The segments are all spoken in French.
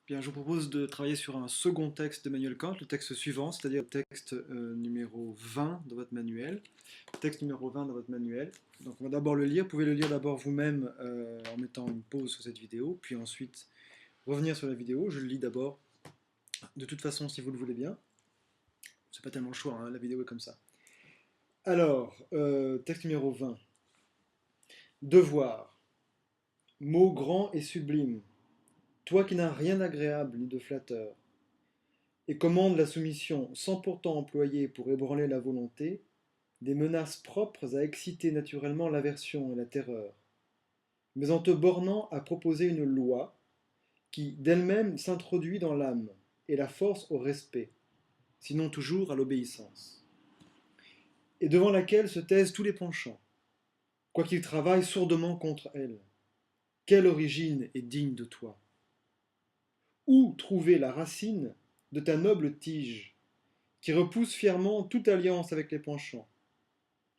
Bien, je vous propose de travailler sur un second texte d'Emmanuel Kant, le texte suivant, c'est-à-dire le texte numéro 20 de votre manuel. Texte numéro 20 de votre manuel. Donc on va d'abord le lire. Vous pouvez le lire d'abord vous-même en mettant une pause sur cette vidéo, puis ensuite revenir sur la vidéo. Je le lis d'abord, de toute façon, si vous le voulez bien. C'est pas tellement le choix, hein, la vidéo est comme ça. Alors, texte numéro 20. Devoir. Mot grand et sublime. Toi qui n'as rien d'agréable ni de flatteur, et commande la soumission sans pourtant employer pour ébranler la volonté des menaces propres à exciter naturellement l'aversion et la terreur, mais en te bornant à proposer une loi qui d'elle-même s'introduit dans l'âme et la force au respect, sinon toujours à l'obéissance, et devant laquelle se taisent tous les penchants, quoiqu'ils travaillent sourdement contre elle. Quelle origine est digne de toi? Où trouver la racine de ta noble tige, qui repousse fièrement toute alliance avec les penchants,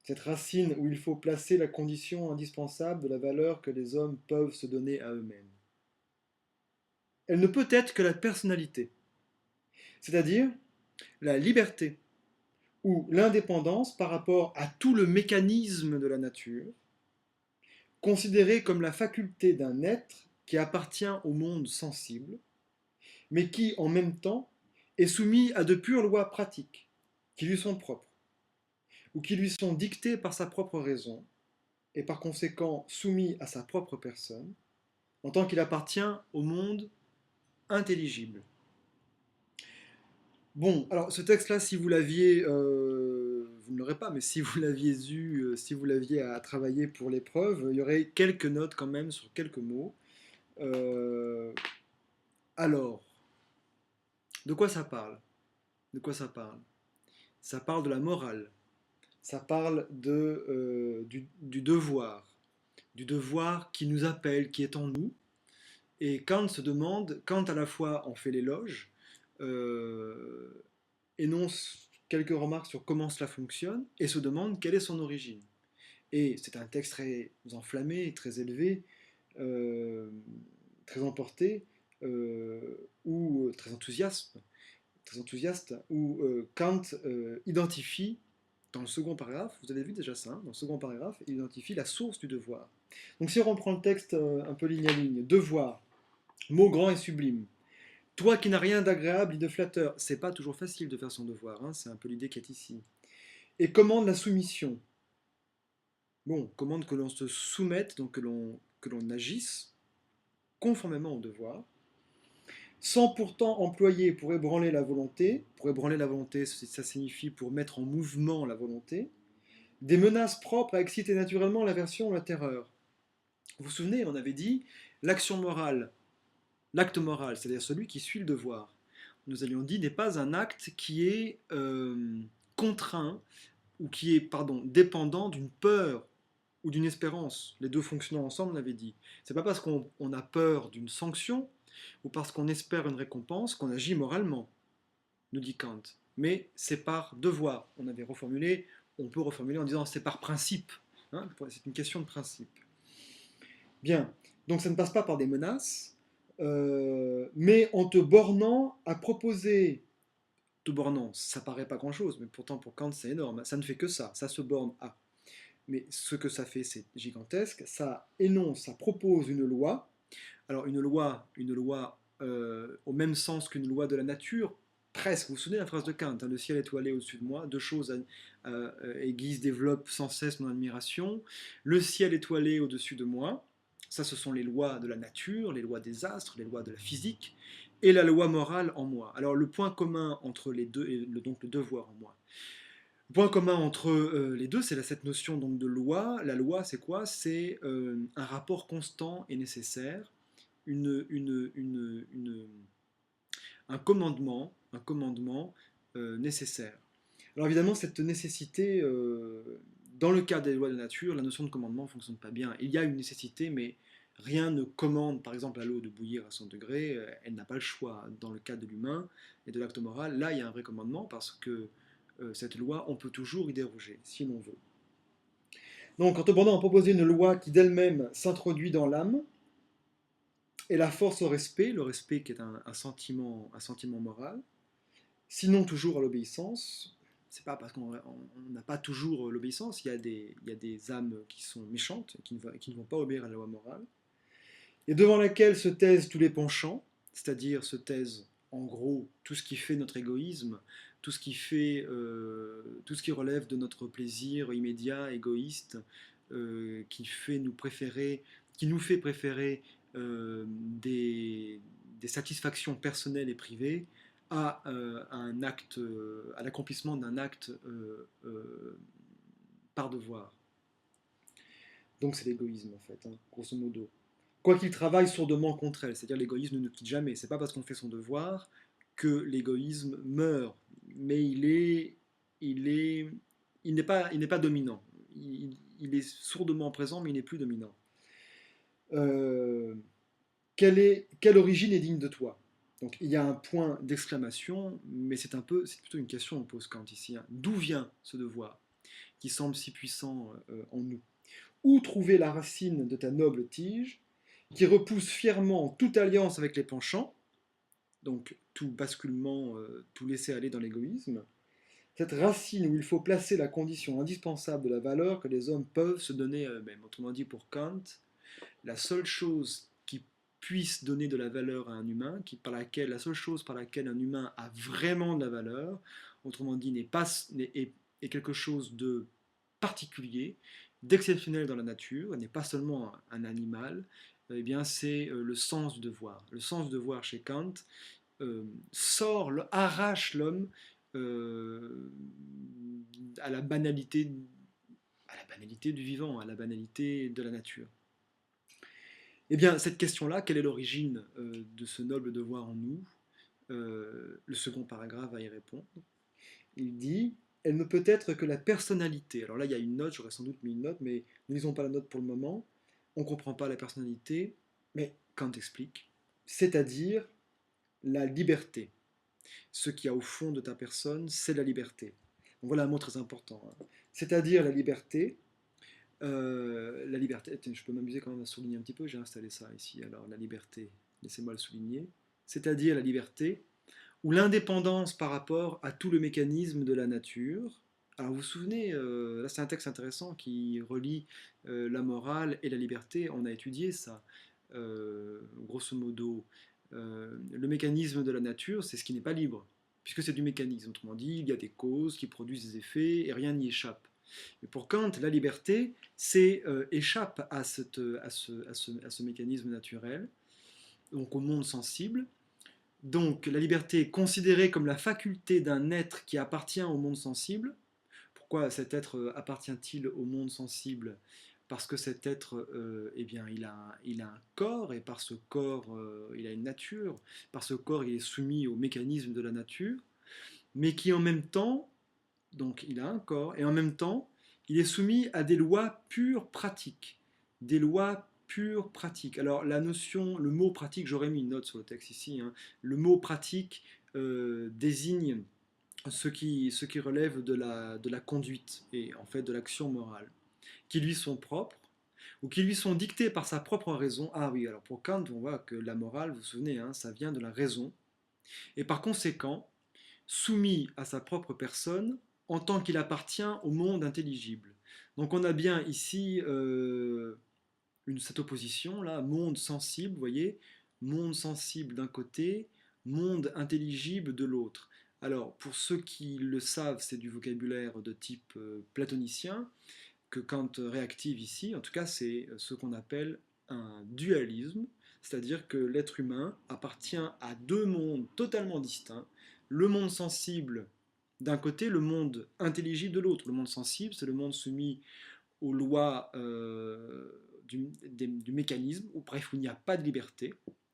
cette racine où il faut placer la condition indispensable de la valeur que les hommes peuvent se donner à eux-mêmes? Elle ne peut être que la personnalité, c'est-à-dire la liberté ou l'indépendance par rapport à tout le mécanisme de la nature, considérée comme la faculté d'un être qui appartient au monde sensible, mais qui, en même temps, est soumis à de pures lois pratiques, qui lui sont propres, ou qui lui sont dictées par sa propre raison, et par conséquent soumis à sa propre personne, en tant qu'il appartient au monde intelligible. Bon, alors ce texte-là, si vous l'aviez, vous ne l'aurez pas, mais si vous l'aviez eu, si vous l'aviez à travailler pour l'épreuve, il y aurait quelques notes quand même sur quelques mots. Euh, alors, de quoi ça parle? De quoi ça parle? Ça parle de la morale. Ça parle du devoir qui nous appelle, qui est en nous. Et Kant se demande, Kant à la fois en fait l'éloge, euh, énonce quelques remarques sur comment cela fonctionne et se demande quelle est son origine. Et c'est un texte très enflammé, très élevé, euh, très emporté, ou très enthousiaste, où Kant identifie, dans le second paragraphe, vous avez vu déjà ça, hein, dans le second paragraphe, il identifie la source du devoir. Donc si on reprend le texte un peu ligne à ligne, devoir, mot grand et sublime. Toi qui n'as rien d'agréable ni de flatteur, c'est pas toujours facile de faire son devoir, hein, c'est un peu l'idée qu'il y a ici. Et commande la soumission. Bon, commande que l'on se soumette, donc que l'on agisse conformément au devoir, sans pourtant employer pour ébranler la volonté. Pour ébranler la volonté, ça signifie pour mettre en mouvement la volonté, des menaces propres à exciter naturellement l'aversion ou la terreur. Vous vous souvenez, on avait dit l'action morale, l'acte moral, c'est-à-dire celui qui suit le devoir, nous avions dit, n'est pas un acte qui est contraint ou qui est, pardon, dépendant d'une peur ou d'une espérance. Les deux fonctionnant ensemble, on l'avait dit. C'est pas parce qu'on a peur d'une sanction ou parce qu'on espère une récompense qu'on agit moralement, nous dit Kant. Mais c'est par devoir. On avait reformulé, on peut reformuler en disant c'est par principe. Hein, c'est une question de principe. Bien, donc ça ne passe pas par des menaces, mais en te bornant à proposer, te bornant, ça paraît pas grand-chose, mais pourtant pour Kant c'est énorme, ça ne fait que ça se borne à. Mais ce que ça fait, c'est gigantesque, ça énonce, ça propose une loi, alors une loi au même sens qu'une loi de la nature, presque, vous vous souvenez de la phrase de Kant, hein, le ciel étoilé au-dessus de moi, deux choses aiguisent, développent sans cesse mon admiration, le ciel étoilé au-dessus de moi, ça ce sont les lois de la nature, les lois des astres, les lois de la physique, et la loi morale en moi. Alors le point commun entre les deux, et donc le devoir en moi, le point commun entre les deux, c'est cette notion donc de loi. La loi, c'est quoi? C'est un rapport constant et nécessaire, un commandement nécessaire. Alors évidemment, cette nécessité, dans le cas des lois de la nature, la notion de commandement ne fonctionne pas bien. Il y a une nécessité, mais rien ne commande, par exemple, à l'eau de bouillir à 100 degrés, elle n'a pas le choix. Dans le cas de l'humain et de l'acte moral, là, il y a un vrai commandement, parce que cette loi, on peut toujours y déroger, si l'on veut. Donc, en te demandant à proposer une loi qui d'elle-même s'introduit dans l'âme, et la force au respect, le respect qui est un sentiment moral, sinon toujours à l'obéissance. C'est pas parce qu'on n'a pas toujours l'obéissance, il y a des âmes qui sont méchantes, qui ne vont pas obéir à la loi morale, et devant laquelle se taisent tous les penchants, c'est-à-dire se taisent en gros tout ce qui fait notre égoïsme, tout ce qui relève de notre plaisir immédiat, égoïste, qui nous fait préférer des satisfactions personnelles et privées à l'accomplissement d'un acte par devoir. Donc c'est l'égoïsme en fait, hein, grosso modo. Quoi qu'il travaille sourdement contre elle, c'est-à-dire l'égoïsme ne nous quitte jamais. C'est pas parce qu'on fait son devoir que l'égoïsme meurt, mais il est, il n'est pas dominant. Il est sourdement présent, mais il n'est plus dominant. Euh, quelle origine est digne de toi? Donc il y a un point d'exclamation, mais c'est plutôt une question qu'on pose Kant ici, hein. D'où vient ce devoir qui semble si puissant en nous? Où trouver la racine de ta noble tige qui repousse fièrement toute alliance avec les penchants, donc tout basculement, tout laisser aller dans l'égoïsme, cette racine où il faut placer la condition indispensable de la valeur que les hommes peuvent se donner à eux-mêmes. Autrement dit, pour Kant, la seule chose qui puisse donner de la valeur à un humain, la seule chose par laquelle un humain a vraiment de la valeur, autrement dit, est quelque chose de particulier, d'exceptionnel dans la nature, n'est pas seulement un animal, eh bien c'est le sens du devoir. Le sens du devoir chez Kant arrache l'homme euh, à la banalité, du vivant, à la banalité de la nature. Eh bien, cette question-là, quelle est l'origine de ce noble devoir en nous? Le second paragraphe va y répondre. Il dit, elle ne peut être que la personnalité. Alors là, il y a une note, j'aurais sans doute mis une note, mais ne lisons pas la note pour le moment. On ne comprend pas la personnalité, mais Kant explique. C'est-à-dire la liberté. Ce qu'il y a au fond de ta personne, c'est la liberté. Donc voilà un mot très important, hein. C'est-à-dire la liberté. Je peux m'amuser quand même à souligner un petit peu, j'ai installé ça ici. Alors la liberté, laissez-moi le souligner. C'est-à-dire la liberté, ou l'indépendance par rapport à tout le mécanisme de la nature. Alors vous vous souvenez, là c'est un texte intéressant qui relie la morale et la liberté, on a étudié ça, grosso modo. Le mécanisme de la nature, c'est ce qui n'est pas libre, puisque c'est du mécanisme. Autrement dit, il y a des causes qui produisent des effets et rien n'y échappe. Mais pour Kant, la liberté, échappe à ce mécanisme naturel, donc au monde sensible. Donc la liberté est considérée comme la faculté d'un être qui appartient au monde sensible. Pourquoi cet être appartient-il au monde sensible? Parce que cet être, eh bien, il a un corps, et par ce corps, il a une nature. Par ce corps, il est soumis au mécanisme de la nature, mais qui en même temps, donc il a un corps, et en même temps, il est soumis à des lois pures pratiques. Des lois pures pratiques. Alors la notion, le mot pratique, j'aurais mis une note sur le texte ici, hein. Le mot pratique désigne ce qui relève de la conduite et en fait de l'action morale, qui lui sont propres ou qui lui sont dictées par sa propre raison. Ah oui, alors pour Kant, on voit que la morale, vous vous souvenez, hein, ça vient de la raison, et par conséquent, soumis à sa propre personne en tant qu'il appartient au monde intelligible. Donc on a bien ici cette opposition là, monde sensible, vous voyez, monde sensible d'un côté, monde intelligible de l'autre. Alors pour ceux qui le savent, c'est du vocabulaire de type platonicien que Kant réactive ici. En tout cas, c'est ce qu'on appelle un dualisme, c'est-à-dire que l'être humain appartient à deux mondes totalement distincts. Le monde sensible d'un côté, le monde intelligible de l'autre. Le monde sensible, c'est le monde soumis aux lois du mécanisme, où bref, où il n'y a pas de liberté,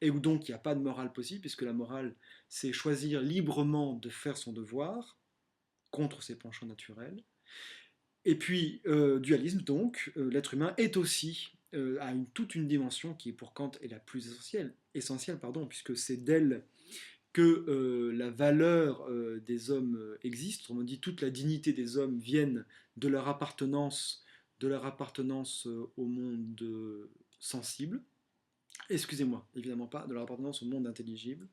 et où donc il n'y a pas de morale possible, puisque la morale, c'est choisir librement de faire son devoir contre ses penchants naturels. Et puis, dualisme, donc, l'être humain est aussi, a toute une dimension qui, pour Kant, est la plus essentielle pardon, puisque c'est d'elle que la valeur des hommes existe. Autrement dit, toute la dignité des hommes viennent de leur appartenance, au monde sensible. excusez-moi, évidemment pas, de leur appartenance au monde intelligible.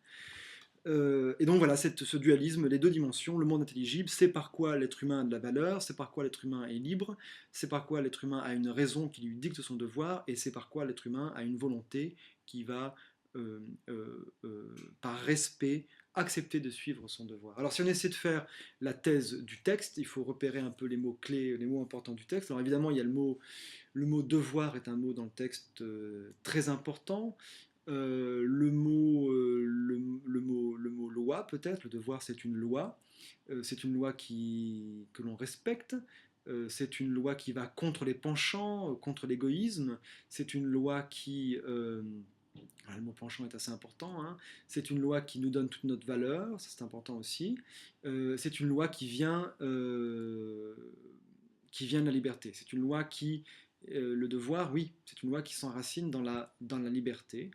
Et donc voilà, ce dualisme, les deux dimensions, le monde intelligible, c'est par quoi l'être humain a de la valeur, c'est par quoi l'être humain est libre, c'est par quoi l'être humain a une raison qui lui dicte son devoir, et c'est par quoi l'être humain a une volonté qui va, euh, par respect, accepter de suivre son devoir. Alors si on essaie de faire la thèse du texte, il faut repérer un peu les mots clés, les mots importants du texte. Alors évidemment, il y a le mot devoir est un mot dans le texte très important. Le mot loi, peut-être, le devoir c'est une loi. C'est une loi que l'on respecte. C'est une loi qui va contre les penchants, contre l'égoïsme. C'est une loi qui... le mot penchant est assez important. Hein. C'est une loi qui nous donne toute notre valeur, ça c'est important aussi. C'est une loi qui vient de la liberté. C'est une loi le devoir, oui, c'est une loi qui s'enracine dans la liberté.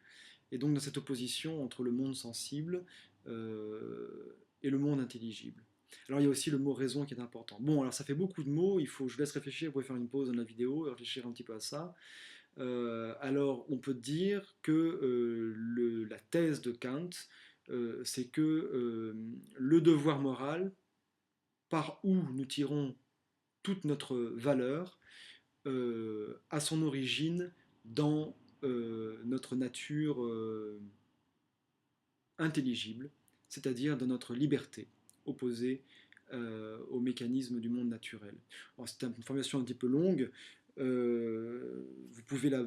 Et donc dans cette opposition entre le monde sensible et le monde intelligible. Alors il y a aussi le mot raison qui est important. Bon, alors ça fait beaucoup de mots, je laisse réfléchir, vous pouvez faire une pause dans la vidéo et réfléchir un petit peu à ça. Alors on peut dire que la thèse de Kant, c'est que le devoir moral, par où nous tirons toute notre valeur, a son origine dans notre nature intelligible, c'est-à-dire dans notre liberté, opposée au mécanisme du monde naturel. C'est une formulation un petit peu longue, vous pouvez la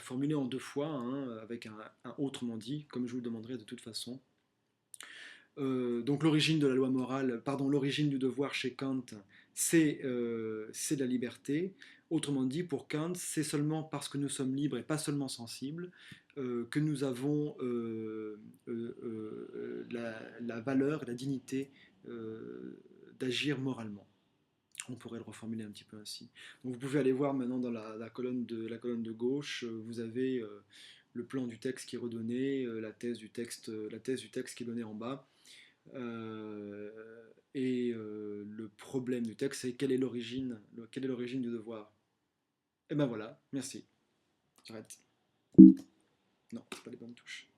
formuler en deux fois, hein, avec un autrement dit, comme je vous le demanderai de toute façon. Donc l'origine de la loi morale, pardon, l'origine du devoir chez Kant, c'est la liberté. Autrement dit, pour Kant, c'est seulement parce que nous sommes libres et pas seulement sensibles que nous avons la valeur et la dignité d'agir moralement. On pourrait le reformuler un petit peu ainsi. Donc vous pouvez aller voir maintenant dans la colonne de gauche, vous avez le plan du texte qui est redonné, la thèse du texte qui est donnée en bas. Le problème du texte, c'est quelle est l'origine du devoir. Et ben voilà, merci. J'arrête. Non, c'est pas les bonnes touches.